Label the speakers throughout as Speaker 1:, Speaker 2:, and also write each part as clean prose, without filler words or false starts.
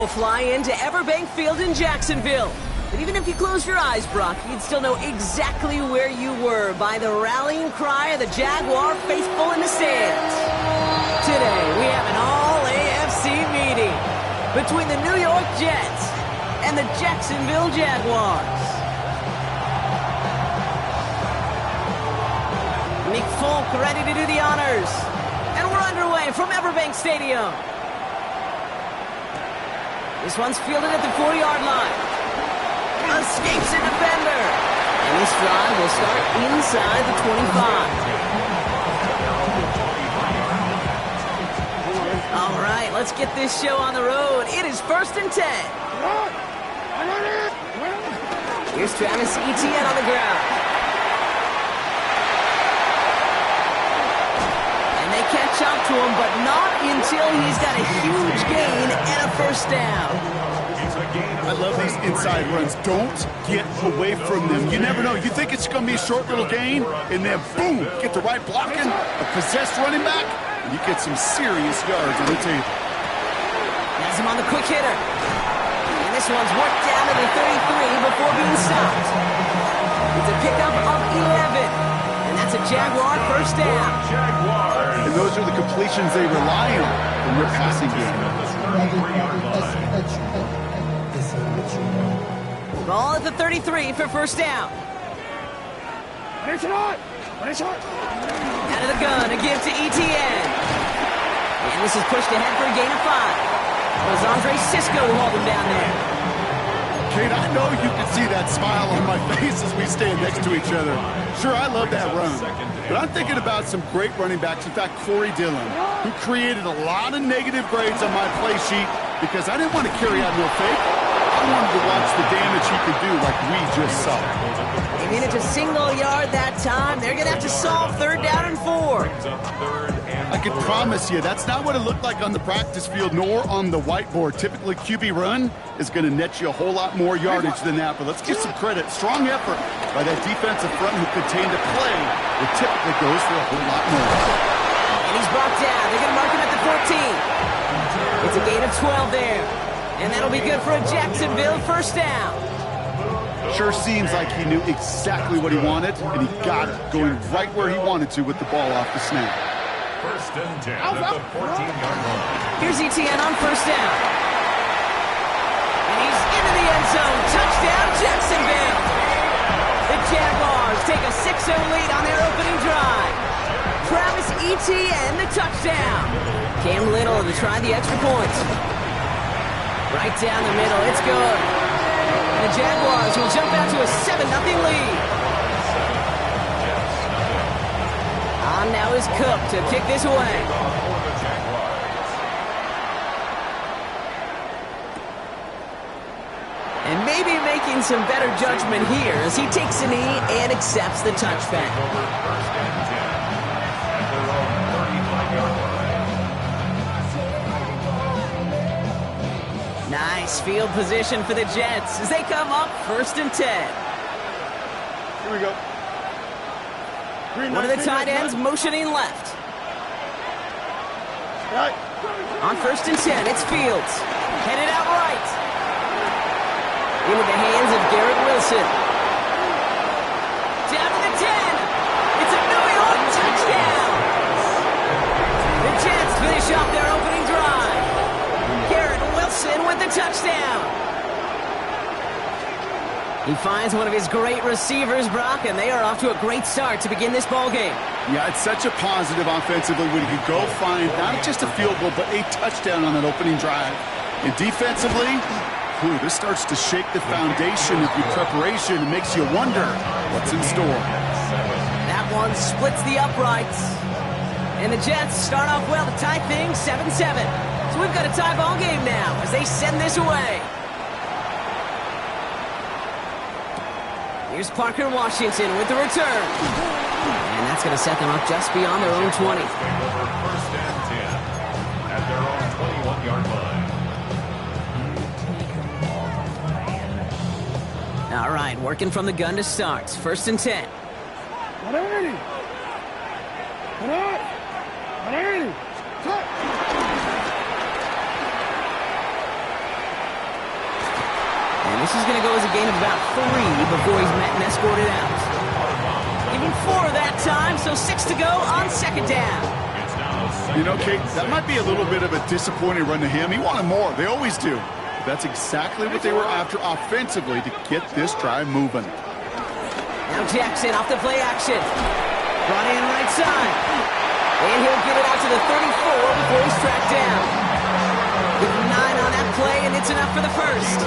Speaker 1: Fly into Everbank Field in Jacksonville. But even if you close your eyes, Brock, you'd still know exactly where you were by the rallying cry of the Jaguar faithful in the stands. Today, we have an all-AFC meeting between the New York Jets and the Jacksonville Jaguars. Nick Folk ready to do the honors. And we're underway from Everbank Stadium. This one's fielded at the 4-yard line. Escapes a defender. And this drive will start inside the 25. All right, let's get this show on the road. It is 1st and 10. Here's Travis Etienne on the ground. Catch up to him, but not until he's got a huge gain and a first down.
Speaker 2: I love these inside runs. Don't get away from them. You never know. You think it's going to be a short little gain, and then boom, get the right blocking, a possessed running back, and you get some serious yards on the table.
Speaker 1: Has him on the quick hitter. And this one's worked down to the 33 before being stopped. It's a pickup of 11. And that's a Jaguar first down.
Speaker 2: And those are the completions they rely on in their passing game.
Speaker 1: Ball at the 33 for first down. Out of the gun to give to Etienne. And this is pushed ahead for a gain of 5. It was Andre Cisco who hauled him down there.
Speaker 2: Kate, I know you can see that smile on my face as we stand next to each other. Sure, I love that run. But I'm thinking about some great running backs. In fact, Corey Dillon, who created a lot of negative grades on my play sheet because I didn't want to carry out no fake. I wanted to watch the damage he could do like we just saw.
Speaker 1: They made it to single yard that time. They're going to have to solve 3rd down and 4.
Speaker 2: I can promise you that's not what it looked like on the practice field nor on the whiteboard. Typically, QB run is going to net you a whole lot more yardage than that. But let's give some credit. Strong effort by that defensive front who contained a play that typically goes for a whole lot more.
Speaker 1: And he's brought down. They're going to mark him at the 14. It's a gain of 12 there. And that'll be good for a Jacksonville first down.
Speaker 2: Sure seems like he knew exactly what he wanted, and he got it, going right where he wanted to with the ball off the snap.
Speaker 3: 1st and 10 at the 14-yard line.
Speaker 1: Here's Etienne on first down. And he's into the end zone. Touchdown, Jacksonville. The Jaguars take a 6-0 lead on their opening drive. Travis Etienne, the touchdown. Cam Little to try the extra point. Right down the middle. It's good. And the Jaguars will jump out to a 7-0 lead. On now is Cook to kick this away. And maybe making some better judgment here as he takes a knee and accepts the touchback. Nice field position for the Jets as they come up 1st and 10.
Speaker 2: Here we go.
Speaker 1: One of the tight ends motioning left.
Speaker 2: Right.
Speaker 1: On 1st and 10, it's Fields. Headed out right. Into the hands of Garrett Wilson. Down to the 10. It's a New York touchdown. The Jets finish off their opening drive. Garrett Wilson with the touchdown. He finds one of his great receivers, Brock, and they are off to a great start to begin this ball game.
Speaker 2: Yeah, it's such a positive offensively when you go find not just a field goal, but a touchdown on that opening drive. And defensively, this starts to shake the foundation of your preparation and makes you wonder what's in store.
Speaker 1: That one splits the uprights. And the Jets start off well to tie things 7-7. So we've got a tie ball game now as they send this away. Here's Parker Washington with the return. And that's going to set them up just beyond their own 20.
Speaker 3: 1st and 10 at their own 21-yard line.
Speaker 1: All right, working from the gun to start. 1st and 10. This is going to go as a gain of about 3 before he's met and escorted out. Even 4 that time, so 6 to go on second down.
Speaker 2: You know, Kate, that might be a little bit of a disappointing run to him. He wanted more. They always do. But that's exactly what they were after offensively to get this drive moving.
Speaker 1: Now Jackson off the play action. Brought in right side. And he'll get it out to the 34 before he's tracked down. With 9 on that play, and it's enough for the first.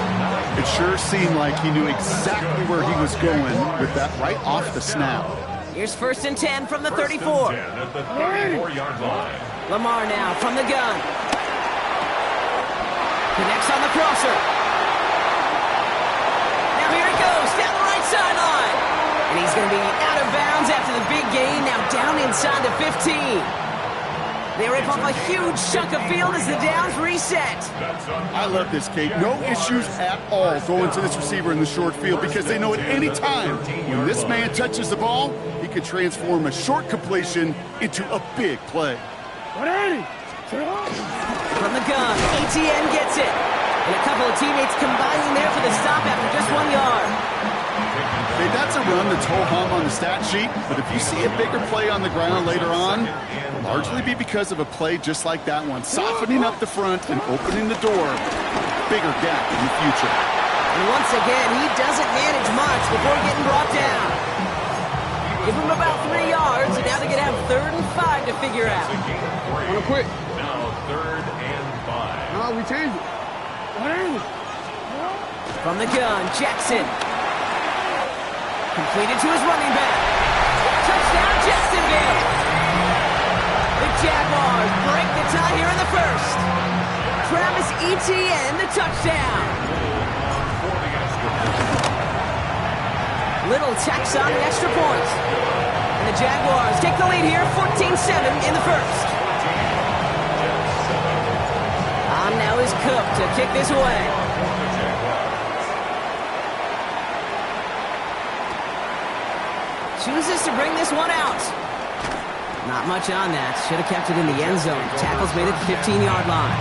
Speaker 2: It sure seemed like he knew exactly where he was going with that right off the snap.
Speaker 1: Here's 1st and 10 from the 34.
Speaker 3: At the 34-yard line.
Speaker 1: Lamar now from the gun. Connects on the crosser. Now here he goes, down the right sideline. And he's going to be out of bounds after the big gain, now down inside the 15. They rip off a huge chunk of field as the downs reset.
Speaker 2: I love this, Kate. No issues at all going to this receiver in the short field because they know at any time when this man touches the ball, he could transform a short completion into a big play.
Speaker 1: From the gun, ETN gets it. And a couple of teammates combining there for the stop after just 1 yard.
Speaker 2: Hey, that's a run that's ho-hum on the stat sheet, but if you see a bigger play on the ground later on, it'll largely be because of a play just like that one, softening up the front and opening the door, bigger gap in the future.
Speaker 1: And once again, he doesn't manage much before getting brought down. Give him about 3 yards, and now they're going to have 3rd and 5 to figure out.
Speaker 4: Wanna quit?
Speaker 3: Now 3rd and 5.
Speaker 4: No, we changed it.
Speaker 1: From the gun, Jackson. Completed to his running back. Touchdown, Jacksonville. The Jaguars break the tie here in the first. Travis Etienne, the touchdown. Little tacks on the extra point. And the Jaguars take the lead here, 14-7 in the first. On now is Cook to kick this away. Chooses to bring this one out. Not much on that. Should have kept it in the end zone. Tackle's made at the 15-yard line.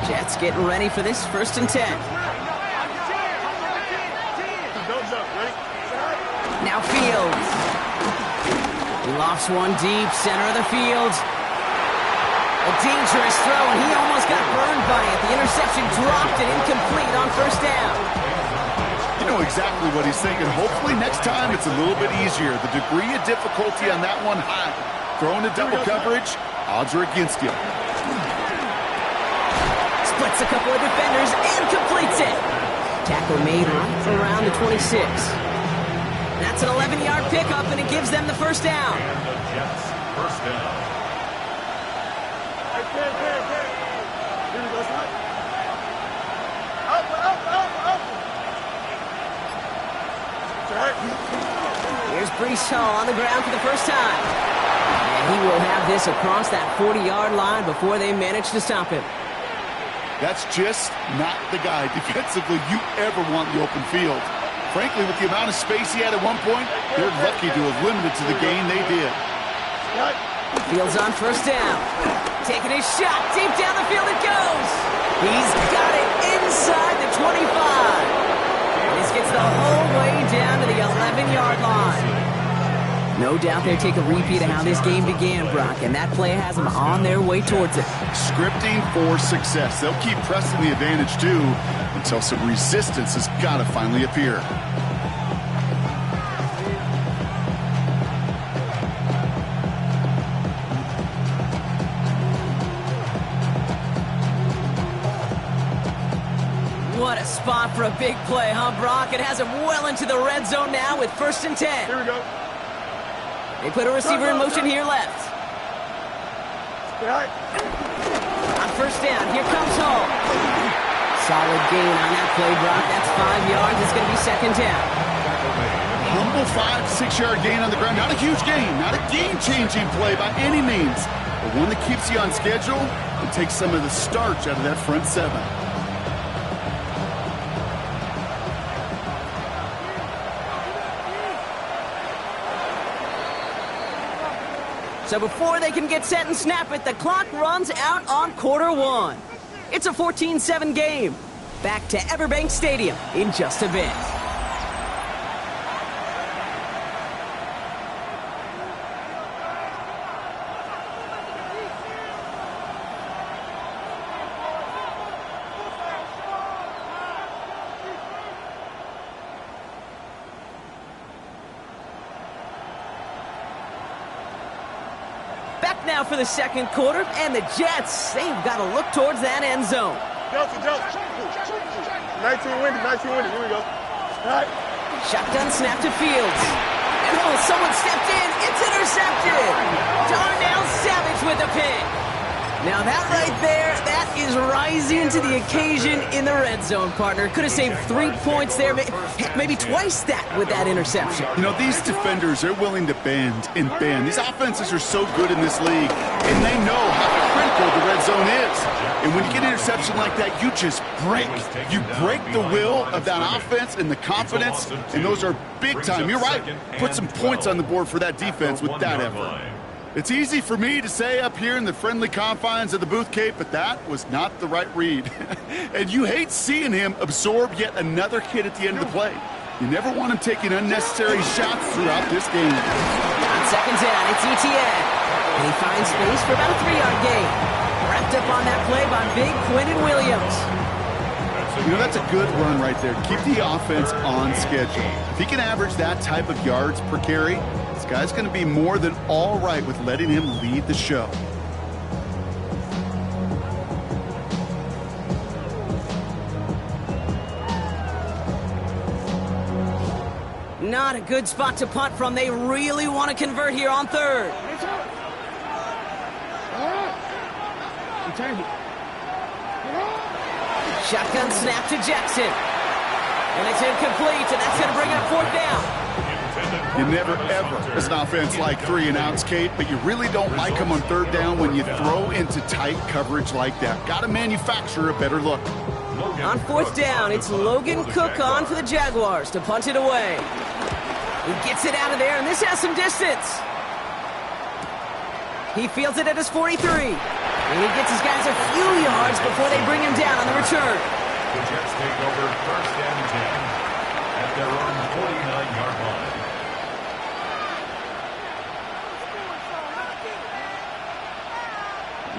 Speaker 1: Jets getting ready for this 1st and 10. Now Fields. He lofts one deep, center of the field. A dangerous throw, and he almost got burned by it. The interception dropped and incomplete on 1st down.
Speaker 2: You know exactly what he's thinking. Hopefully next time it's a little bit easier. The degree of difficulty on that one high. Throwing to double coverage, odds are against you.
Speaker 1: Splits a couple of defenders and completes it. Tackle made right around the 26. That's an 11-yard pickup, and it gives them the 1st down.
Speaker 3: And the Jets 1st down.
Speaker 1: Here's Brees Hall on the ground for the first time. And he will have this across that 40-yard line before they manage to stop him.
Speaker 2: That's just not the guy defensively you ever want in the open field. Frankly, with the amount of space he had at one point, they're lucky to have limited to the gain they did.
Speaker 1: Fields on 1st down. Taking his shot. Deep down the field it goes. He's got it inside the 25. This gets the whole way down to the 11-yard line. No doubt they take a repeat of how this game began, Brock, and that play has them on their way towards it.
Speaker 2: Scripting for success. They'll keep pressing the advantage, too, until some resistance has got to finally appear.
Speaker 1: What a spot for a big play, huh, Brock? It has him well into the red zone now with 1st and 10.
Speaker 4: Here we go.
Speaker 1: They put a receiver in motion here left. On 1st down, here comes Hall. Solid gain on that play, Brock. That's 5 yards. It's going to be 2nd down.
Speaker 2: Humble 5-6-yard gain on the ground. Not a huge gain. Not a game-changing play by any means. But one that keeps you on schedule and takes some of the starch out of that front 7.
Speaker 1: So before they can get set and snap it, the clock runs out on quarter 1. It's a 14-7 game. Back to Everbank Stadium in just a bit. Back now for the second quarter, and the Jets, they've got to look towards that end zone.
Speaker 4: Johnson. 19 winning. Here we go. All right.
Speaker 1: Shotgun snap to Fields. And someone stepped in. It's intercepted. Darnell Savage with the pick. Now that right there, that is rising to the occasion in the red zone, partner. Could have saved 3 points there, maybe twice that with that interception.
Speaker 2: You know, these defenders, they're willing to bend and bend. These offenses are so good in this league, and they know how critical the red zone is. And when you get an interception like that, you just break. You break the will of that offense and the confidence, and those are big time. You're right. Put some points on the board for that defense with that effort. It's easy for me to say up here in the friendly confines of the booth, Kate, but that was not the right read. And you hate seeing him absorb yet another hit at the end of the play. You never want him taking unnecessary shots throughout this game.
Speaker 1: On second down, it's ETN. And he finds space for about a 3-yard gain. Wrapped up on that play by big Quentin Williams.
Speaker 2: You know, that's a good run right there. Keep the offense on schedule. If he can average that type of yards per carry, this guy's going to be more than all right with letting him lead the show.
Speaker 1: Not a good spot to punt from. They really want to convert here on third. Shotgun snap to Jackson. And it's incomplete, and that's going to bring up fourth down.
Speaker 2: You never, ever, as an offense, like 3 and outs, Kate, but you really don't like them on third down when you throw into tight coverage like that. Got to manufacture a better look.
Speaker 1: On fourth down, it's Logan Cook on for the Jaguars to punt it away. He gets it out of there, and this has some distance. He fields it at his 43. And he gets his guys a few yards before they bring him down on the return.
Speaker 3: The Jets take over first and 10 at their own 49-yard line.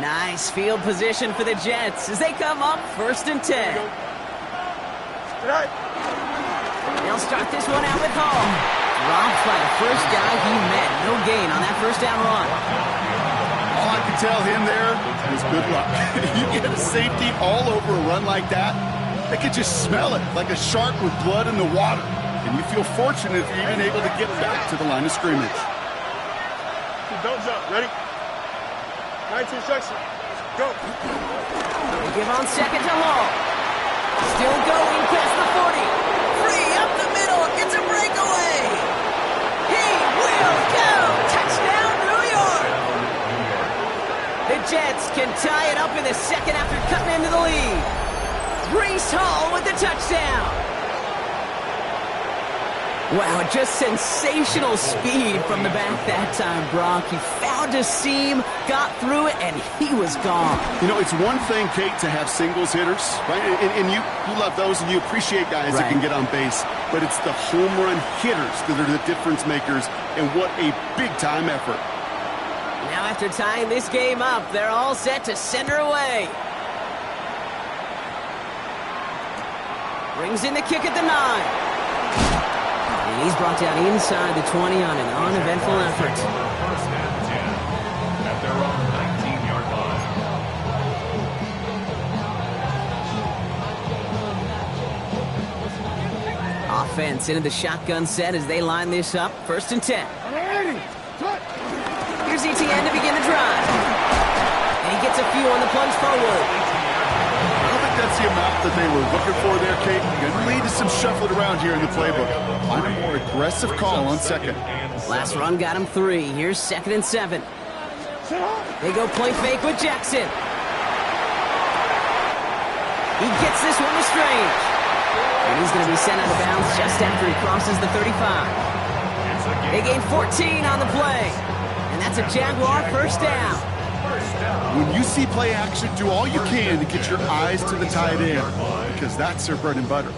Speaker 1: Nice field position for the Jets as they come up first and 10. They'll start this one out with Hall. Dropped by the first guy he met. No gain on that first down run.
Speaker 2: All I can tell him there is good luck. You get a safety all over a run like that, they could just smell it like a shark with blood in the water. And you feel fortunate if you're even able to get back to the line of scrimmage.
Speaker 4: Don't jump. Ready? 19 seconds. Go.
Speaker 1: They give on second to Hall. Still going past the 40. Free up the middle. It's a breakaway. He will go. Touchdown, New York. The Jets can tie it up in the second after cutting into the lead. Breece Hall with the touchdown. Wow, just sensational speed from the back that time, Brock. He found a seam, got through it, and he was gone.
Speaker 2: You know, it's one thing, Kate, to have singles hitters, right? And you love those, and you appreciate guys that can get on base. But it's the home run hitters that are the difference makers, and what a big-time effort.
Speaker 1: Now after tying this game up, they're all set to send her away. Brings in the kick at the 9. And he's brought down inside the 20 on an uneventful effort.
Speaker 3: First and 10 at their own 19-yard line.
Speaker 1: Offense into the shotgun set as they line this up. First and 10. Here's ETN to begin the drive. And he gets a few on the plunge forward.
Speaker 2: I don't think that's the amount that they were looking for there, Kate. You're going to lead to some shuffling around here in the playbook. Find a more aggressive call on second.
Speaker 1: Last run got him 3. Here's second and 7. They go point fake with Jackson. He gets this one to Strange. And he's going to be sent out of bounds just after he crosses the 35. They gain 14 on the play. And that's a Jaguar first down.
Speaker 2: When you see play action, do all you can to get your eyes to the tight end, because that's their bread and butter.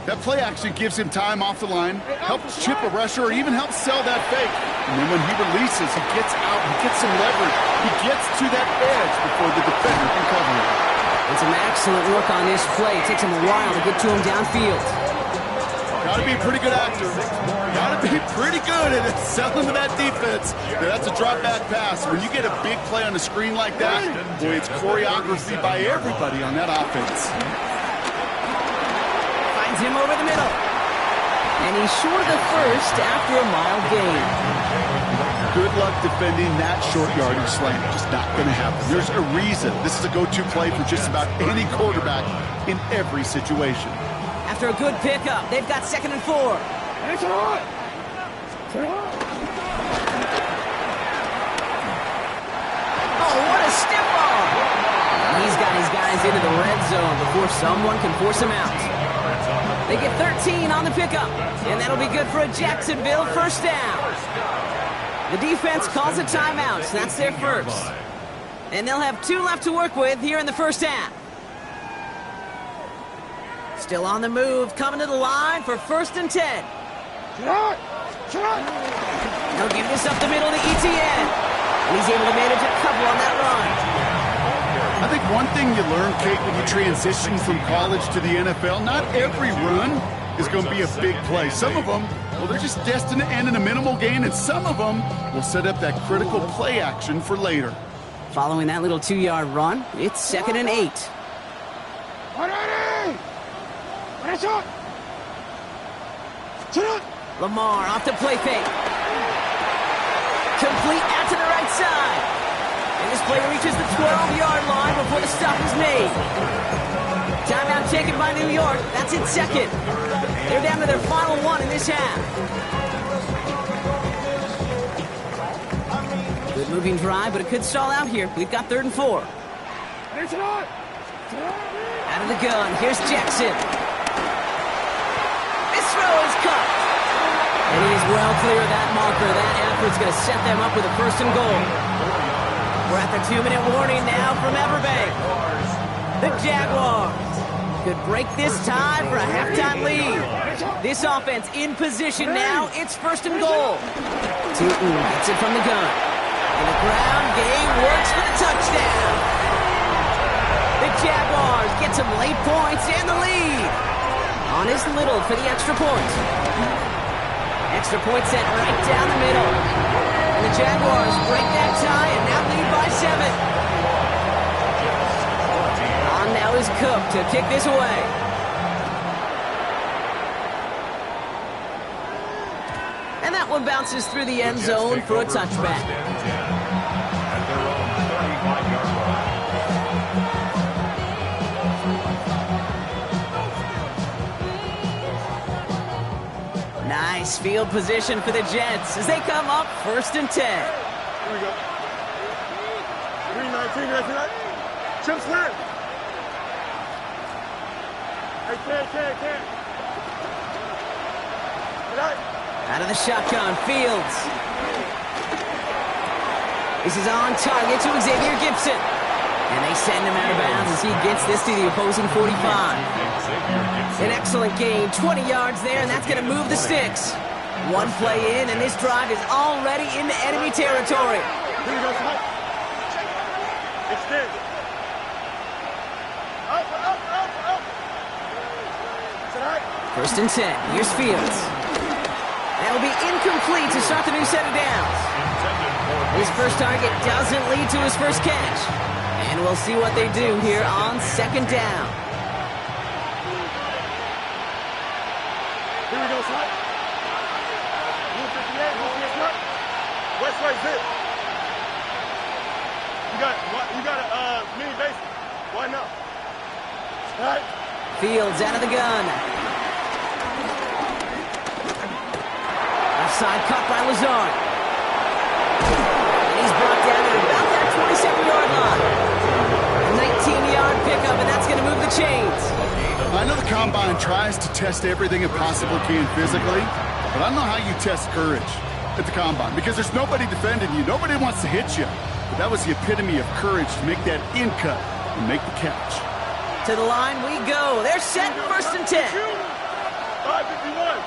Speaker 2: That play action gives him time off the line, helps chip a rusher, or even helps sell that fake. And then when he releases, he gets out, he gets some leverage. He gets to that edge before the defender can cover him.
Speaker 1: It's an excellent look on this play. It takes him a while to get to him downfield.
Speaker 2: Got to be a pretty good actor. Got to be pretty good at selling to that defense. That's a drop back pass. When you get a big play on the screen like that, boy, it's choreography by everybody on that offense.
Speaker 1: Finds him over the middle. And he's short of the first after a mile gain.
Speaker 2: Good luck defending that short yardage slant. Just not going to happen. There's a reason this is a go-to play for just about any quarterback in every situation.
Speaker 1: After a good pickup, they've got 2nd and 4. Oh, what a stiff arm! He's got his guys into the red zone before someone can force him out. They get 13 on the pickup, and that'll be good for a Jacksonville first down. The defense calls a timeout, so that's their first. And they'll have 2 left to work with here in the first half. Still on the move, coming to the line for 1st and 10. He'll give this up the middle to ETN. And he's able to manage a couple on that run.
Speaker 2: I think one thing you learn, Kate, when you transition from college to the NFL, not every run is going to be a big play. Some of them, well, they're just destined to end in a minimal gain, and some of them will set up that critical play action for later.
Speaker 1: Following that little 2-yard run, it's 2nd and 8. Lamar off the play fake. Complete out to the right side. And this play reaches the 12-yard line before the stop is made. Timeout taken by New York. That's in 2nd. They're down to their final 1 in this half. Good moving drive, but it could stall out here. We've got 3rd and 4. Out of the gun. Here's Jackson. This throw is caught. And he is well clear of that marker. That effort's going to set them up with a 1st and goal. We're at the 2-minute warning now from Everbank. The Jaguars could break this tie for a halftime lead. This offense in position now. It's 1st and goal. Tootin gets it from the gun. And the ground game works for the touchdown. The Jaguars get some late points and the lead. On is Little for the extra point. Extra point sent right down the middle. And the Jaguars break that tie and now lead by 7. On now is Cook to kick this away. And that one bounces through the end zone for a touchback. Nice field position for the Jets as they come up 1st and 10.
Speaker 4: Here we go. 3-19, Chip slant. Hey, can't.
Speaker 1: Out of the shotgun, Fields. This is on target to Xavier Gibson. And they send him out of bounds as he gets this to the opposing 45. An excellent gain, 20 yards there, and that's going to move the sticks. One play in, and this drive is already into enemy territory.
Speaker 4: Here we go, Smith. Extend. Up.
Speaker 1: 1st and 10. Here's Fields. That'll be incomplete to start the new set of downs. His first target doesn't lead to his first catch. And we'll see what they do here on 2nd down.
Speaker 4: Here we go, Smith. West right zip. You got a mini base. Why not? All right.
Speaker 1: Fields out of the gun. Offside cut by Lazard. And he's brought down at about that 27-yard line. A 19-yard pickup, and that's going to move the chains.
Speaker 2: I know the Combine tries to test everything it possibly can physically, but I don't know how you test courage at the Combine, because there's nobody defending you. Nobody wants to hit you. But That was the epitome of courage to make that in cut and make the catch.
Speaker 1: To the line we go. They're set, 1st and 10.
Speaker 4: 551.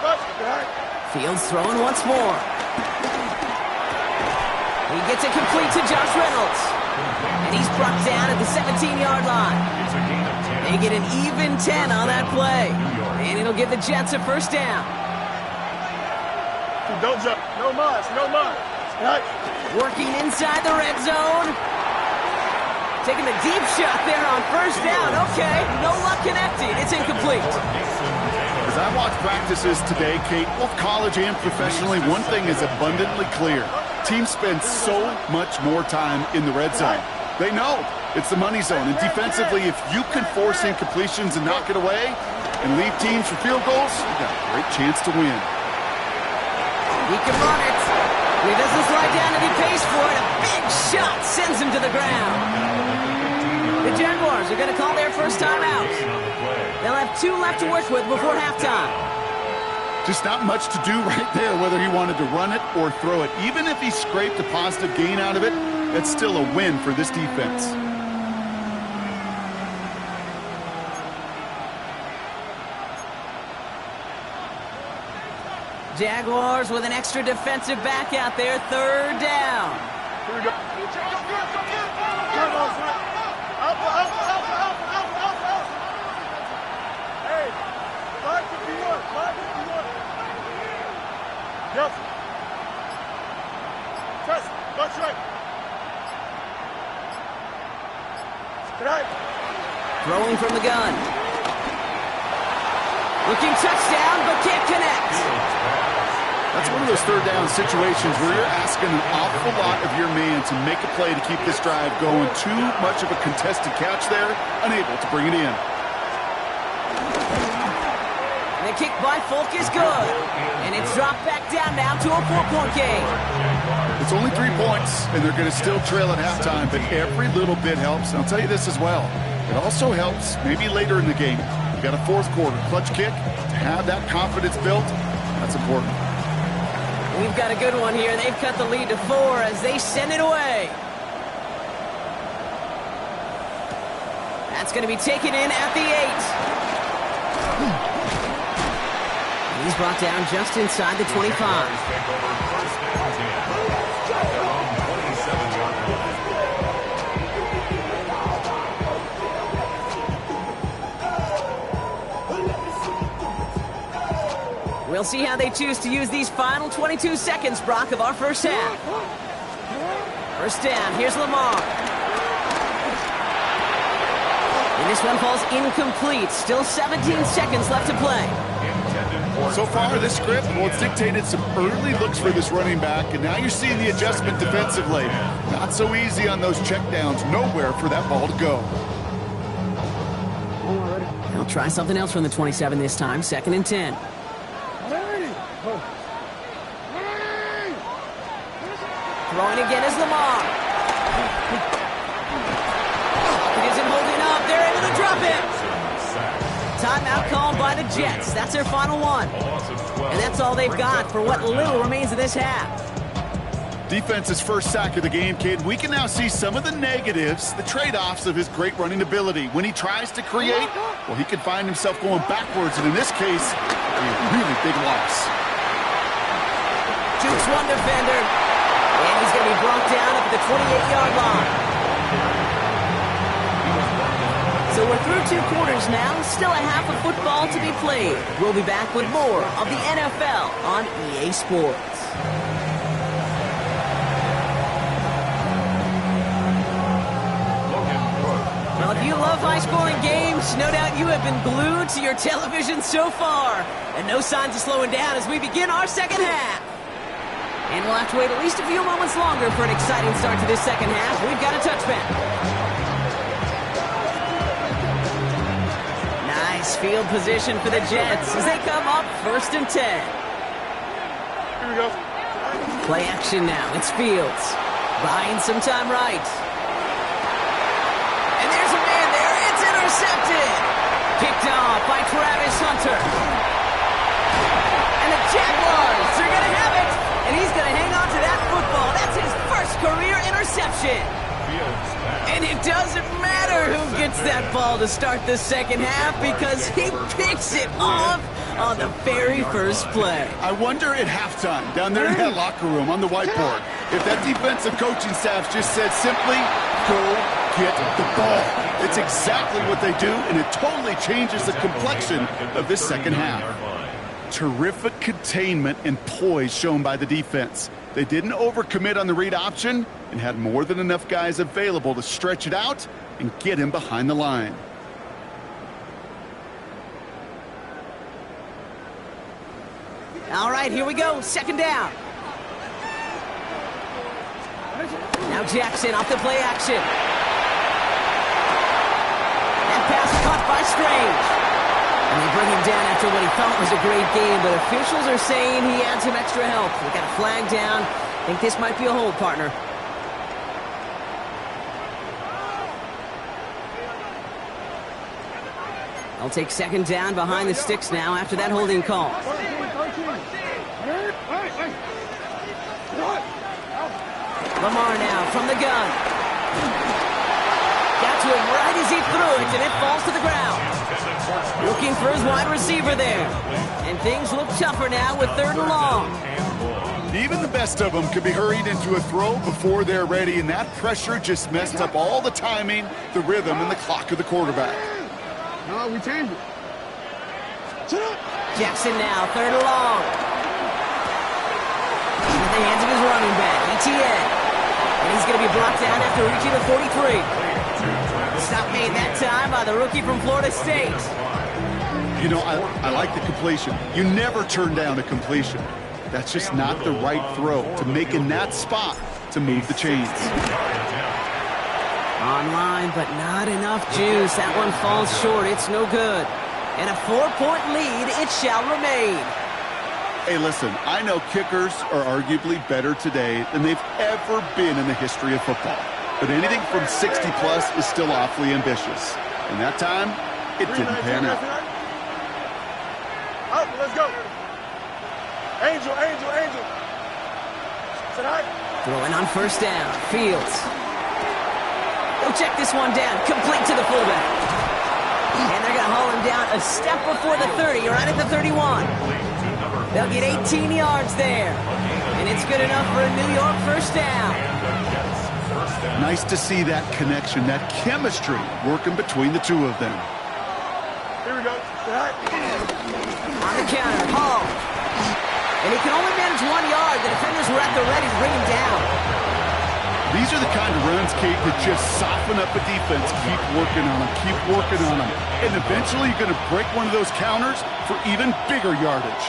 Speaker 1: Fields throwing once more. He gets it complete to Josh Reynolds. And he's brought down at the 17-yard line. They get an even 10 on that play. And it'll give the Jets a 1st down.
Speaker 4: Don't jump. No mas. No mas. Right.
Speaker 1: Working inside the red zone. Taking the deep shot there on 1st down. Okay, no luck connecting. It's incomplete.
Speaker 2: As I watch practices today, Kate, both college and professionally, one thing is abundantly clear. Teams spend so much more time in the red zone. They know it's the money zone. And defensively, if you can force incompletions and knock it away and leave teams for field goals, you got a great chance to win.
Speaker 1: He can run it. He doesn't slide down and he pays for it. A big shot sends him to the ground. The Jaguars are going to call their 1st time out. They'll have 2 left to work with before halftime.
Speaker 2: Just not much to do right there, whether he wanted to run it or throw it. Even if he scraped a positive gain out of it, that's still a win for this defense.
Speaker 1: Jaguars with an extra defensive back out there, 3rd down.
Speaker 4: Here we go. Hey, 551. 551. Yes. Trust. Watch right. Tonight.
Speaker 1: Throwing from the gun. Looking touchdown, but can't connect.
Speaker 2: That's one of those 3rd down situations where you're asking an awful lot of your man to make a play to keep this drive going. Too much of a contested catch there, unable to bring it in.
Speaker 1: And the kick by Folk is good. And it's dropped back down now to a 4-point game.
Speaker 2: It's only 3 points, and they're going to still trail at halftime, but every little bit helps. And I'll tell you this as well. It also helps maybe later in the game. You've got a 4th quarter clutch kick. To have that confidence built, that's important.
Speaker 1: We've got a good one here. They've cut the lead to 4 as they send it away. That's going to be taken in at the 8. He's brought down just inside the 25. We'll see how they choose to use these final 22 seconds, Brock, of our 1st half. 1st down, here's Lamar. And this one falls incomplete. Still 17 seconds left to play.
Speaker 2: So far, this script, well, it's dictated some early looks for this running back, and now you're seeing the adjustment defensively. Not so easy on those checkdowns. Nowhere for that ball to go.
Speaker 1: They'll try something else from the 27 this time. 2nd and 10. Throwing again is Lamar. It isn't holding up. They're able to drop it. Timeout called by the Jets. That's their final one. And that's all they've got for what little remains of this half.
Speaker 2: Defense's 1st sack of the game, kid. We can now see some of the negatives, the trade-offs of his great running ability. When he tries to create, well, he can find himself going backwards, and in this case, a really big loss.
Speaker 1: Jukes one defender, and he's going to be brought down up at the 28-yard line. So we're through 2 quarters now, still a half of football to be played. We'll be back with more of the NFL on EA Sports. Well, if you love high-scoring games, no doubt you have been glued to your television so far. And no signs of slowing down as we begin our 2nd half. And we'll have to wait at least a few moments longer for an exciting start to this 2nd half. We've got a touchback. Nice field position for the Jets as they come up 1st and 10.
Speaker 4: Here we go.
Speaker 1: Play action now. It's Fields. Buying some time right. And there's a man there. It's intercepted. Picked off by Travis Hunter. And the Jaguars are going to have it. And he's going to hang on to that football. That's his 1st career interception. And it doesn't matter who gets that ball to start the second half because he picks it off on the very first play.
Speaker 2: I wonder at halftime, down there in that locker room on the whiteboard, if that defensive coaching staff just said simply, go get the ball. It's exactly what they do, and it totally changes the complexion of this second half. Terrific containment and poise shown by the defense. They didn't overcommit on the read option and had more than enough guys available to stretch it out and get him behind the line.
Speaker 1: All right, here we go. Second down. Now Jackson off the play action. That pass caught by Strange. And they bring him down after what he thought was a great game, but officials are saying he had some extra help. We got a flag down. I think this might be a hold, partner. I'll take second down behind the sticks now after that holding call. Lamar now from the gun. Got to him right as he threw it, and it falls to the ground. Looking for his wide receiver there. And things look tougher now with 3rd and long.
Speaker 2: Even the best of them could be hurried into a throw before they're ready, and that pressure just messed up all the timing, the rhythm, and the clock of the quarterback.
Speaker 4: No, we changed it.
Speaker 1: Jackson now, 3rd and long. In the hands of his running back, ETN. And he's going to be brought down after reaching the 43. Stop made that time by the rookie from Florida State.
Speaker 2: You know, I like the completion. You never turn down a completion. That's just not the right throw to make in that spot to move the chains.
Speaker 1: Online, but not enough juice. That one falls short. It's no good. And a 4-point lead, it shall remain.
Speaker 2: Hey, listen, I know kickers are arguably better today than they've ever been in the history of football. But anything from 60-plus is still awfully ambitious. And that time, it didn't pan out.
Speaker 4: Up, let's go. Angel. Sit high.
Speaker 1: Throwing on first down. Fields. He'll check this one down. Complete to the fullback. And they're going to haul him down a step before the 30, right at the 31. They'll get 18 yards there. And it's good enough for a New York first down.
Speaker 2: Nice to see that connection, that chemistry working between the two of them.
Speaker 4: Here we go.
Speaker 1: On the counter, Hall. And he can only manage 1 yard. The defenders were at the ready to bring him down.
Speaker 2: These are the kind of runs, Kate, that just soften up a defense. Keep working on them, keep working on them. And eventually you're going to break one of those counters for even bigger yardage.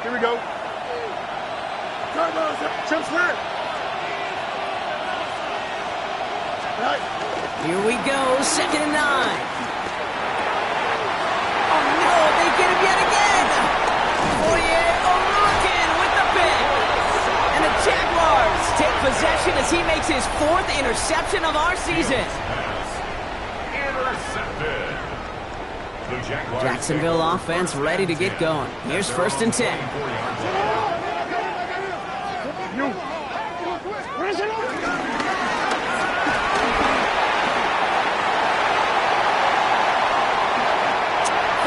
Speaker 4: Here we go. Chip snap.
Speaker 1: Here we go, 2nd and 9. Oh no, they get him yet again. Fourier O'Rourke with the pick. And the Jaguars take possession as he makes his 4th interception of our season.
Speaker 3: Intercepted. The Jaguars
Speaker 1: Jacksonville offense ready to get going. Here's 1st and 10.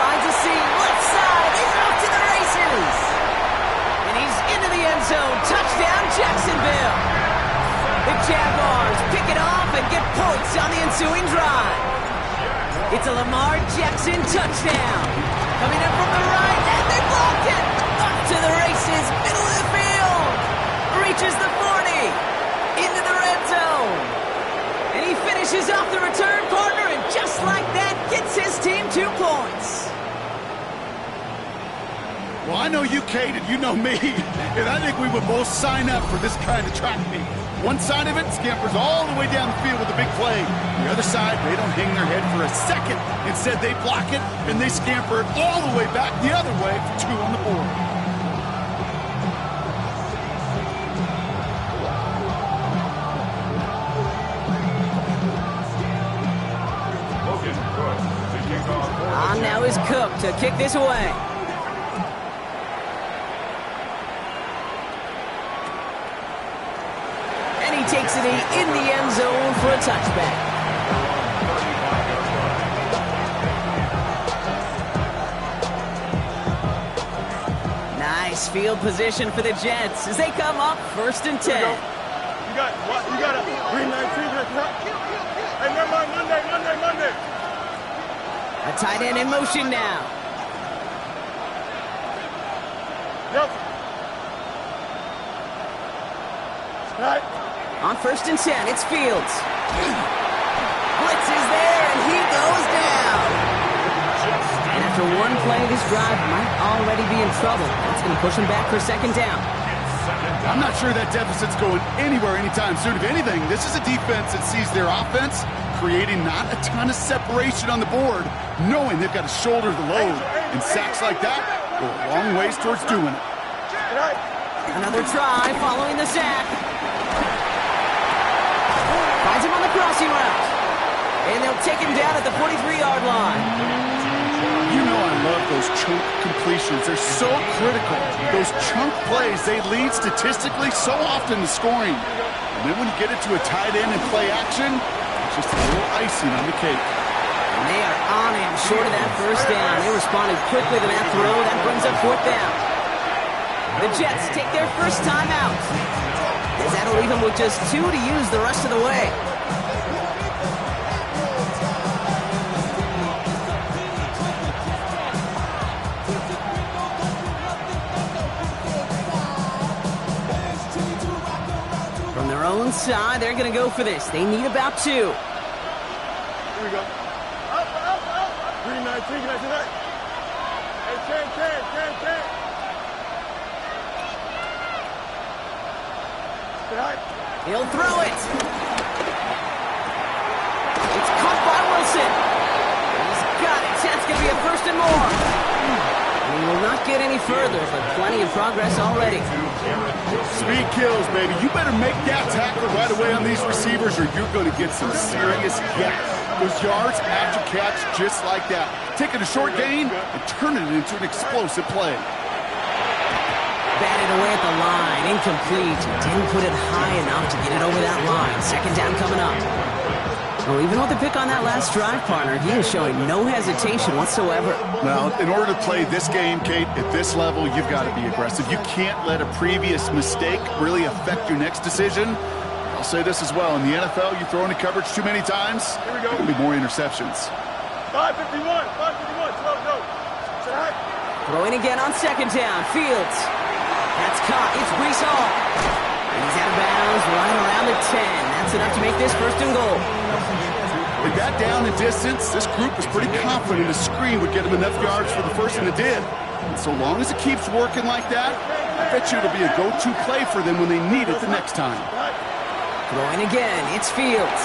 Speaker 1: Finds a seam, left side, he's off to the races. And he's into the end zone. Touchdown, Jacksonville. The Jaguars pick it off and get points on the ensuing drive. It's a Lamar Jackson touchdown. Coming in from the right, and they blocked it. Up to the races, middle of the field. Reaches the 40. Into the red zone. And he finishes off the return partner, and just like that, gets his team 2 points.
Speaker 2: Well, I know you, Kate, and you know me. And I think we would both sign up for this kind of track meet. One side of it scampers all the way down the field with a big play. The other side, they don't hang their head for a second. Instead, they block it, and they scamper it all the way back the other way for 2 on the board.
Speaker 1: On now is Cook to kick this away. complexity in the end zone for a touchback. Nice field position for the Jets as they come up 1st and 10.
Speaker 4: You got a 3-19. Hey, never mind, Monday.
Speaker 1: A tight end in motion now.
Speaker 4: Yep. Right.
Speaker 1: On 1st and 10, it's Fields. Blitz is there, and he goes down. And after one play, this drive might already be in trouble. That's going to push him back for 2nd down.
Speaker 2: I'm not sure that deficit's going anywhere anytime soon. If anything, this is a defense that sees their offense creating not a ton of separation on the board, knowing they've got to shoulder the load. And sacks like that go a long ways towards doing it.
Speaker 1: Another try following the sack. Finds him on the crossing route. And they'll take him down at the 43-yard line.
Speaker 2: You know I love those chunk completions. They're so critical. Those chunk plays, they lead statistically so often to scoring. And then when you get it to a tight end and play action, it's just a little icing on the cake.
Speaker 1: And they are on him short of that 1st down. They responded quickly to that throw. That brings up 4th down. The Jets take their first time out, as that'll leave them with just 2 to use the rest of the way. From their own side, they're going to go for this. They need about 2.
Speaker 4: Here we go. Up. 3-19. Hey, 10.
Speaker 1: He'll throw it. It's caught by Wilson. He's got it. That's going to be a 1st and more. And he will not get any further, but plenty of progress already.
Speaker 2: Speed kills, baby. You better make that tackle right away on these receivers or you're going to get some serious gaps. Those yards after catch just like that. Taking a short gain and turning it into an explosive play.
Speaker 1: Batted away at the line. Incomplete. Didn't put it high enough to get it over that line. 2nd down coming up. Well, even with the pick on that last drive, partner, he is showing no hesitation whatsoever.
Speaker 2: Well, in order to play this game, Kate, at this level, you've got to be aggressive. You can't let a previous mistake really affect your next decision. I'll say this as well. In the NFL, you throw into coverage too many times,
Speaker 4: Here we go.
Speaker 2: There'll be more interceptions.
Speaker 4: 5:51. 12 go. Say hi.
Speaker 1: Throwing again on 2nd down. Fields. That's caught. It's Brees Hall. And he's out of bounds right around the 10. That's enough to make this 1st and goal.
Speaker 2: With that down and distance, this group was pretty confident a screen would get them enough yards for the 1st, and it did. And so long as it keeps working like that, I bet you it'll be a go-to play for them when they need it the next time.
Speaker 1: Throwing again. It's Fields.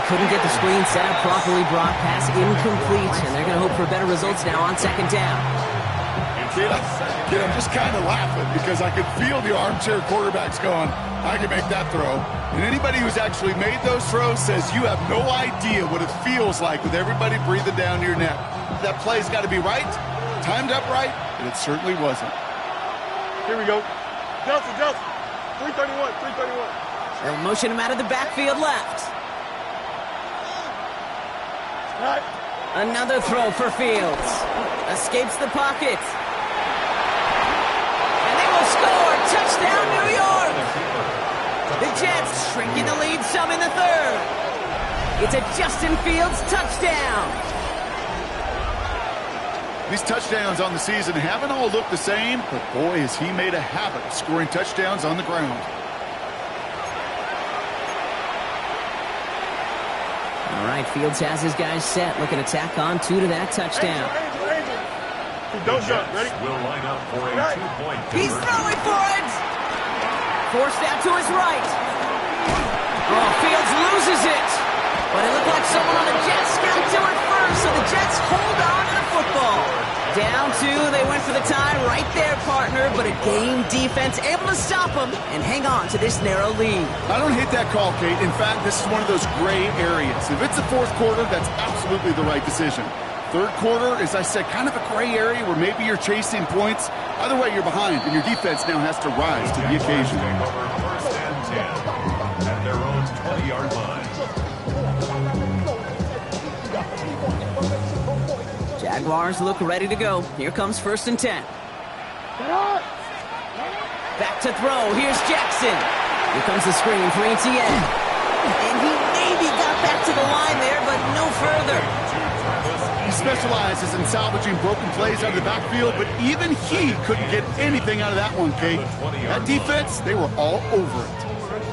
Speaker 1: Couldn't get the screen set up properly. Brock pass incomplete. And they're going to hope for better results now on 2nd down.
Speaker 2: Kid, I'm just kind of laughing because I can feel the armchair quarterbacks going, I can make that throw. And anybody who's actually made those throws says you have no idea what it feels like with everybody breathing down your neck. That play's got to be right, timed up right, and it certainly wasn't.
Speaker 4: Here we go. Delta. 331.
Speaker 1: They'll motion him out of the backfield left.
Speaker 4: Right.
Speaker 1: Another throw for Fields. Escapes the pocket. And they will score. Touchdown, New York. The Jets shrinking the lead some in the 3rd. It's a Justin Fields touchdown.
Speaker 2: These touchdowns on the season haven't all looked the same, but boy, has he made a habit of scoring touchdowns on the ground.
Speaker 1: All right, Fields has his guys set. Looking to tack on 2 to that touchdown.
Speaker 4: Don't jump. Ready?
Speaker 3: Will line up for a 2-point.
Speaker 1: He's throwing for it. Forced out to his right. Oh, Fields loses it. But it looked like someone on the Jets got to it first, so the Jets hold on to the football. Down 2, they went for the tie right there, partner, but a game defense able to stop them and hang on to this narrow lead.
Speaker 2: I don't hate that call, Kate. In fact, this is one of those gray areas. If it's the 4th quarter, that's absolutely the right decision. 3rd quarter, as I said, kind of a gray area where maybe you're chasing points. Either way, you're behind, and your defense now has to rise to the occasion.
Speaker 3: First and 10. own 20-yard line.
Speaker 1: Jaguars look ready to go. Here comes 1st and 10. Back to throw. Here's Jackson. Here comes the screen for Etienne. And he maybe got back to the line there, but no further.
Speaker 2: He specializes in salvaging broken plays out of the backfield, but even he couldn't get anything out of that one, Kate. That defense, they were all over it.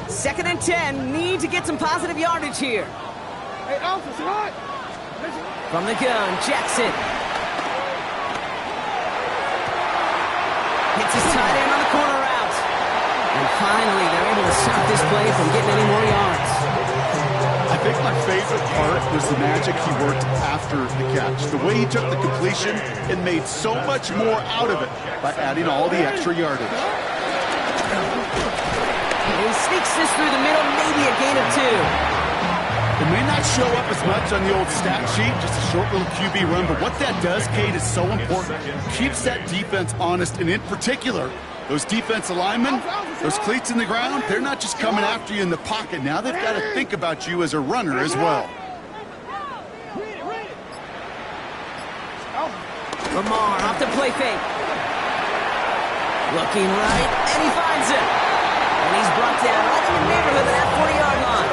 Speaker 1: 2nd and 10. Need to get some positive yardage here.
Speaker 4: Hey, Alpha, it's hot.
Speaker 1: From the gun, Jackson. Hits his tight end on the corner route. And finally, they're able to stop this play from getting any more yards.
Speaker 2: I think my favorite part was the magic he worked after the catch. The way he took the completion and made so much more out of it by adding all the extra yardage.
Speaker 1: He sneaks this through the middle, maybe a gain of 2.
Speaker 2: It may not show up as much on the old stat sheet, just a short little QB run, but what that does, Kate, is so important. Keeps that defense honest, and in particular, those defense linemen, those cleats in the ground, they're not just coming after you in the pocket. Now they've got to think about you as a runner as well.
Speaker 1: Lamar off the play fake. Looking right, and he finds it. And he's brought down right in the neighborhood of that 40-yard line.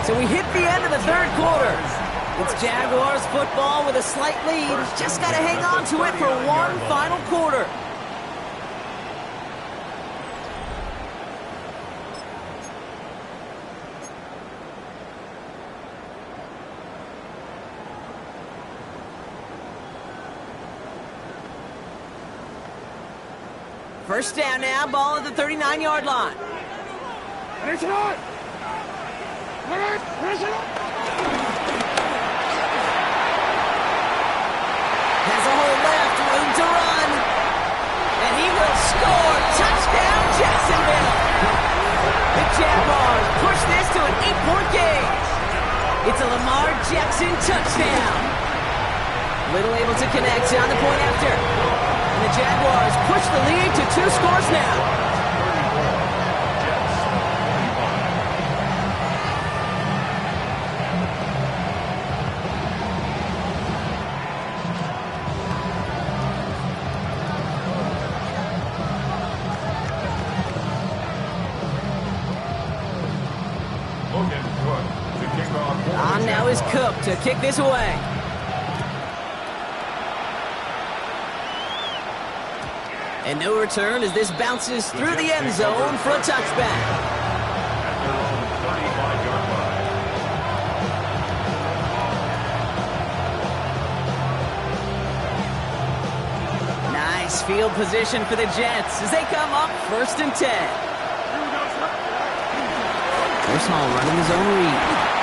Speaker 1: So we hit the end of the 3rd quarter. It's Jaguars football with a slight lead. Just got to hang on to it for one final quarter. First down now, ball at the 39-yard line.
Speaker 4: It's hot.
Speaker 1: Has a hole left, room to run. And he will score. Touchdown, Jacksonville. The Jaguars push this to an 8-point game. It's a Lamar Jackson touchdown. Little able to connect on the point after. And the Jaguars push the lead to 2 scores now. On now is Cook to kick this away. And no return as this bounces through the end zone for a touchback. Nice field position for the Jets as they come up 1st and 10. Small running his own read.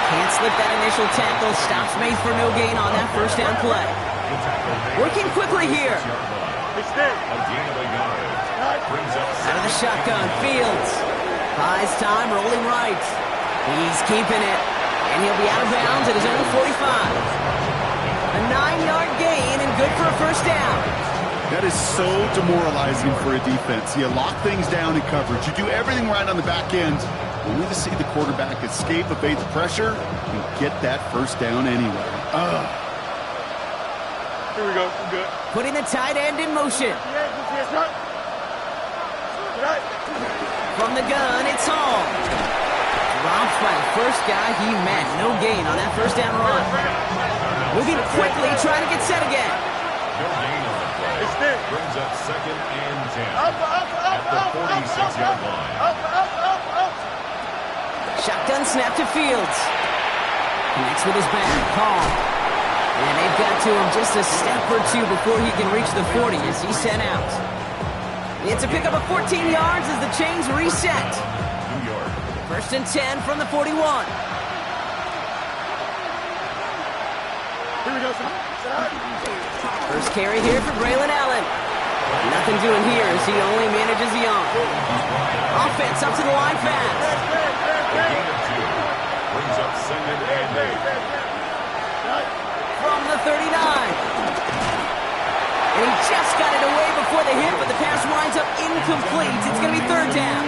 Speaker 1: Can't slip that initial tackle. Stops made for no gain on that 1st down play. Working quickly here. Out of the shotgun, Fields. Buys time, rolling right. He's keeping it. And he'll be out of bounds at his own 45. A 9-yard gain and good for a 1st down.
Speaker 2: That is so demoralizing for a defense. You lock things down in coverage. You do everything right on the back end. Only to see the quarterback escape, evade the pressure, and get that 1st down anyway.
Speaker 4: Here we go. We're good.
Speaker 1: Putting the tight end in motion. From the gun, it's Hall. Dropped by the first guy he met. No gain on that 1st down run. Moving quickly, trying to get set again.
Speaker 3: No gain on the play. Brings up 2nd and 10 at the 46-yard line.
Speaker 1: Shotgun snap to Fields. Connects with his back. Hall. And they've got to him just a step or 2 before he can reach the 40 as he's sent out. It's a pickup of 14 yards as the chains reset.
Speaker 3: 2 yards.
Speaker 1: 1st and 10 from the 41.
Speaker 4: Here we go, son.
Speaker 1: First carry here for Braylon Allen. Nothing doing here as he only manages the arm. Offense up to the line fast.
Speaker 3: A gain of 2. Brings up 2nd and 8.
Speaker 1: From the 39. And he just got it away before the hit, but the pass winds up incomplete. It's going to be 3rd down.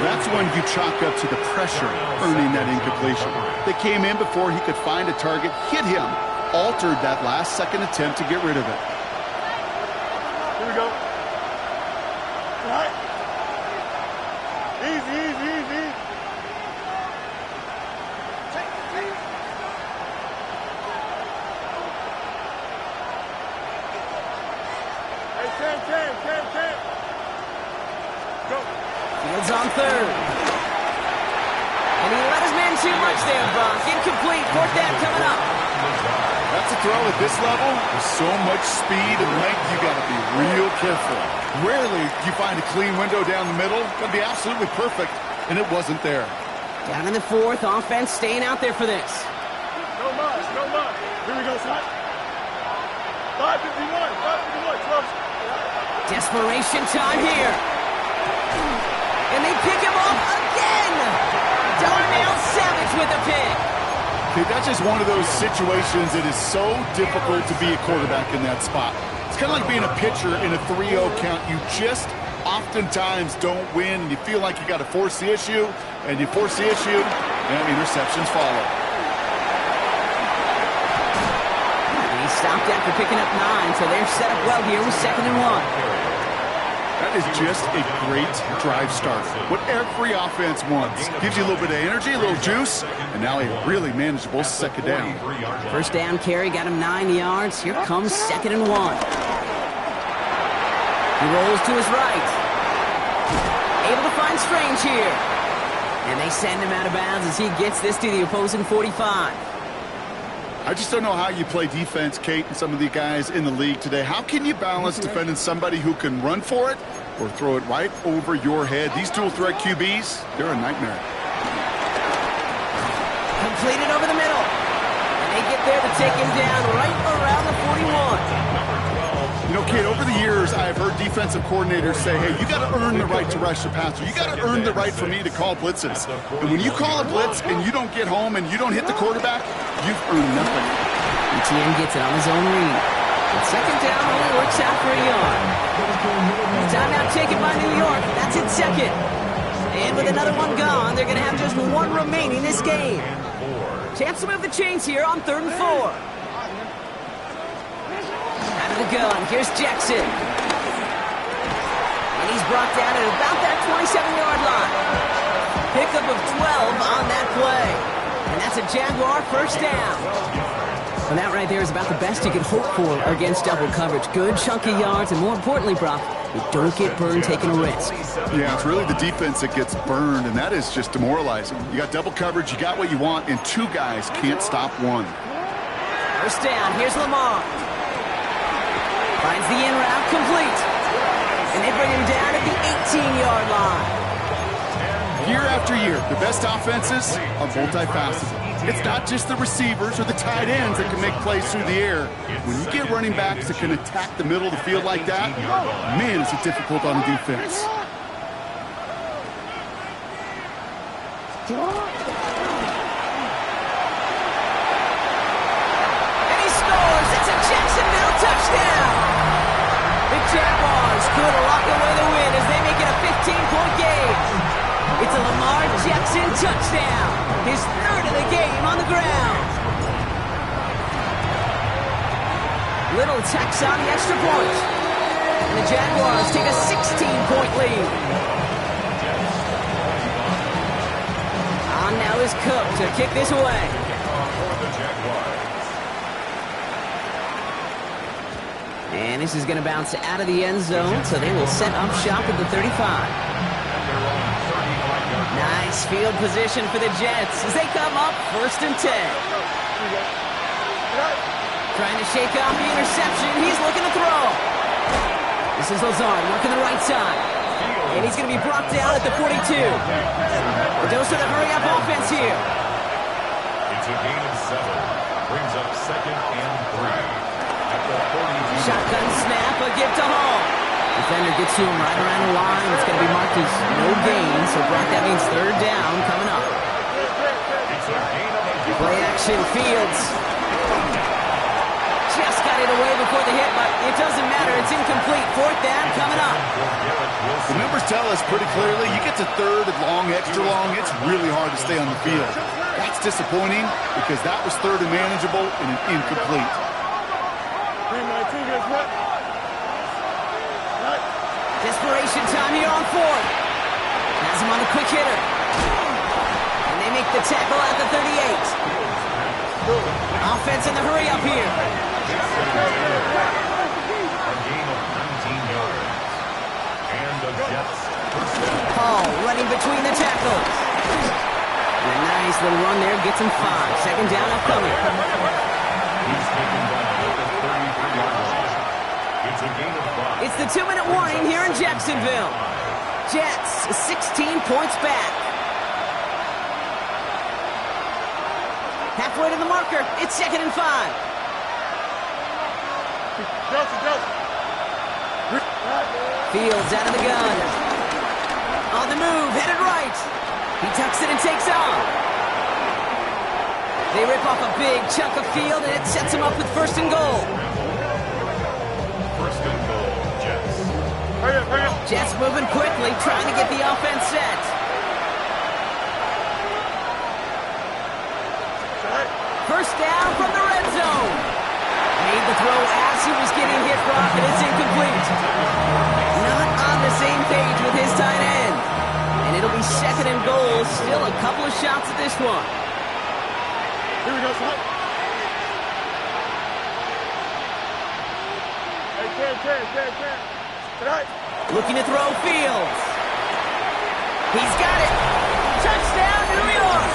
Speaker 2: That's when you chalk up to the pressure earning that incompletion. They came in before he could find a target, hit him, altered that last-second attempt to get rid of it.
Speaker 4: Here we go. All right. Easy, easy, easy. Hey, Cam. Go.
Speaker 1: Fields on third. And he let his man too much there, Brock. Incomplete. Fourth down coming up.
Speaker 2: That's a throw at this level. With so much speed and length, you got to be real careful. Rarely do you find a clean window down the middle. That'd be absolutely perfect, and it wasn't there.
Speaker 1: Down in the fourth. Offense staying out there for this.
Speaker 4: No much. Here we go, son. 5:51, close.
Speaker 1: Desperation time here. And they pick him off again. Darnell Savage with a pick.
Speaker 2: Okay, that's just one of those situations that is so difficult to be a quarterback in that spot. It's kind of like being a pitcher in a 3-0 count. You just oftentimes don't win, and you feel like you got to force the issue, and you force the issue, and interceptions follow.
Speaker 1: He stopped after picking up 9, so they're set up well here with 2nd and 1.
Speaker 2: That is just a great drive starter. What every offense wants. Gives you a little bit of energy, a little juice, and now a really manageable 2nd down.
Speaker 1: First down carry got him 9 yards. Here comes 2nd and 1. He rolls to his right. Able to find Strange here. And they send him out of bounds as he gets this to the opposing 45.
Speaker 2: I just don't know how you play defense, Kate, and some of the guys in the league today. How can you balance defending somebody who can run for it or throw it right over your head? These dual-threat QBs, they're a nightmare.
Speaker 1: Completed over the middle. And they get there to take him down right around the 41.
Speaker 2: You know, Kate, over the years, I've heard defensive coordinators say, hey, you got to earn the right to rush the passer. You got to earn the right for me to call blitzes. And when you call a blitz and you don't get home and you don't hit the quarterback, you've earned nothing.
Speaker 1: ETN gets it on his own read. And 2nd down only works out for a yard. Timeout taken by New York. That's it, 2nd. And with another one gone, they're going to have just 1 remaining this game. Chance to move the chains here on 3rd and 4. Out of the gun, here's Jackson. And he's brought down at about that 27-yard line. Pickup of 12 on that play. And that's a Jaguar first down. And that right there is about the best you can hope for against double coverage. Good chunky yards, and more importantly, Brock, you don't get burned taking a risk.
Speaker 2: Yeah, it's really the defense that gets burned, and that is just demoralizing. You got double coverage, you got what you want, and 2 guys can't stop one.
Speaker 1: First down, here's Lamar. Finds the in route complete. And they bring him down at the 18-yard line.
Speaker 2: Year after year, the best offenses are multifaceted. It's not just the receivers or the tight ends that can make plays through the air. When you get running backs that can attack the middle of the field like that, man, is it difficult on the defense.
Speaker 1: And he scores! It's a Jacksonville touchdown! The Jaguars could lock away the win as they make it a 15-point game. It's a Lamar Jackson touchdown. His 3rd of the game on the ground. Little tacks on the extra point. And the Jaguars take a 16-point lead. On now is Cook to kick this away. And this is going to bounce out of the end zone, so they will set up shop at the 35. Nice field position for the Jets as they come up 1st and 10. Trying to shake off the interception. He's looking to throw. This is Lazard working the right side. And he's going to be brought down at the 42. Dose of the hurry-up offense here.
Speaker 3: It's a gain of 7. Brings up 2nd and 3. At the 42.
Speaker 1: Shotgun snap, a give to Hall. Defender gets to him right around the line. It's going to be marked as no gain. So, Brock, that means 3rd down coming up. Play action, Fields. Just got it away before for the hit, but it doesn't matter. It's incomplete. Fourth down coming up.
Speaker 2: The numbers tell us pretty clearly, you get to third and long, extra long, it's really hard to stay on the field. That's disappointing because that was third and manageable and an incomplete.
Speaker 1: Desperation time here on fourth. Has him on a quick hitter. And they make the tackle at the 38. Offense in the hurry up here.
Speaker 3: A gain of 19 yards. And the Jets first down.
Speaker 1: Hall running between the tackles. And a nice little run there gets him 5. Second down upcoming.
Speaker 3: He's taken down at the 33-yard line. It's a gain of 5.
Speaker 1: It's the 2-minute warning here in Jacksonville. Jets 16 points back. Halfway to the marker. It's 2nd and 5. Fields out of the gun. On the move, headed right. He tucks it and takes off. They rip off a big chunk of field, and it sets him up with 1st and goal.
Speaker 3: First and goal, Jets.
Speaker 1: Jets moving quickly, trying to get the offense set. First down from the red zone. Made the throw as he was getting hit, Brock, and it's incomplete. Not on the same page with his tight end. And it'll be 2nd and goal. Still a couple of shots at this one.
Speaker 4: Here we go, son. Hey, Ken. Tonight.
Speaker 1: Looking to throw Fields. He's got it. Touchdown, New York.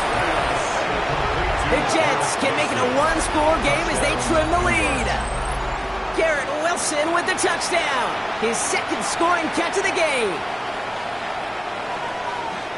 Speaker 1: The Jets can make it a one-score game as they trim the lead. Garrett Wilson with the touchdown. His 2nd scoring catch of the game.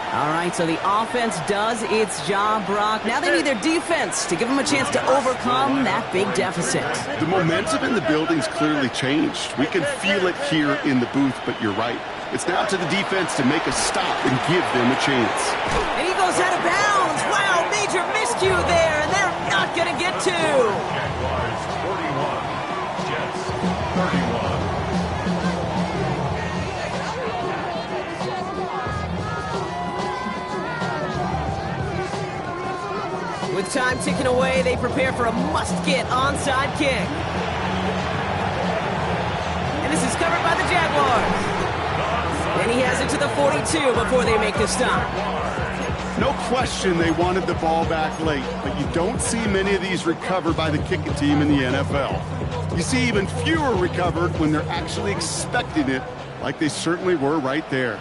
Speaker 1: All right, so the offense does its job, Brock. Now they need their defense to give them a chance to overcome that big deficit.
Speaker 2: The momentum in the building's clearly changed. We can feel it here in the booth, but you're right. It's now to the defense to make a stop and give them a chance.
Speaker 1: And he goes out of bounds. Wow, major miscue there, and they're not going to get to.
Speaker 3: Jaguars 41. Jets 31.
Speaker 1: With time ticking away, they prepare for a must-get onside kick. And this is covered by the Jaguars. And he has it to the 42 before they make the stop.
Speaker 2: No question they wanted the ball back late, but you don't see many of these recovered by the kicking team in the NFL. You see even fewer recovered when they're actually expecting it, like they certainly were right there.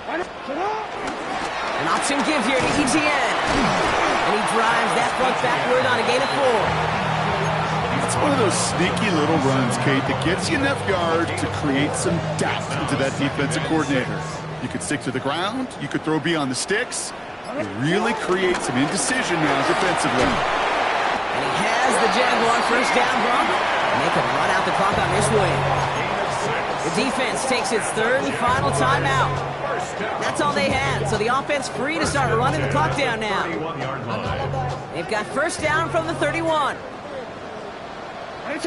Speaker 1: An option give here to ETN. And he drives that front backward on a gain of 4.
Speaker 2: It's one of those sneaky little runs, Kate, that gets you enough yards to create some doubt into that defensive coordinator. You could stick to the ground, you could throw beyond the sticks, and really create some indecision now defensively.
Speaker 1: And he has the Jaguar first down, Brock. And they can run out the clock on this way. The defense takes its 3rd and final timeout. That's all they had, so the offense free to start running the clock down now. They've got first down from the 31. And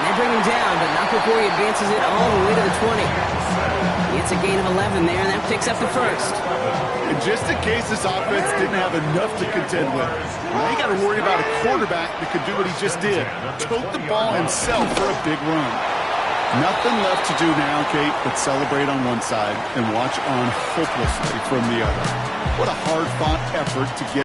Speaker 1: they bring him down, but not before he advances it all the way to the 20. He gets a gain of 11 there, and that picks up the first.
Speaker 2: And just in case this offense didn't have enough to contend with, now you got to worry about a quarterback that could do what he just did, tote the ball himself for a big run. Nothing left to do now, Kate, but celebrate on one side and watch on hopelessly from the other. What a hard-fought effort to get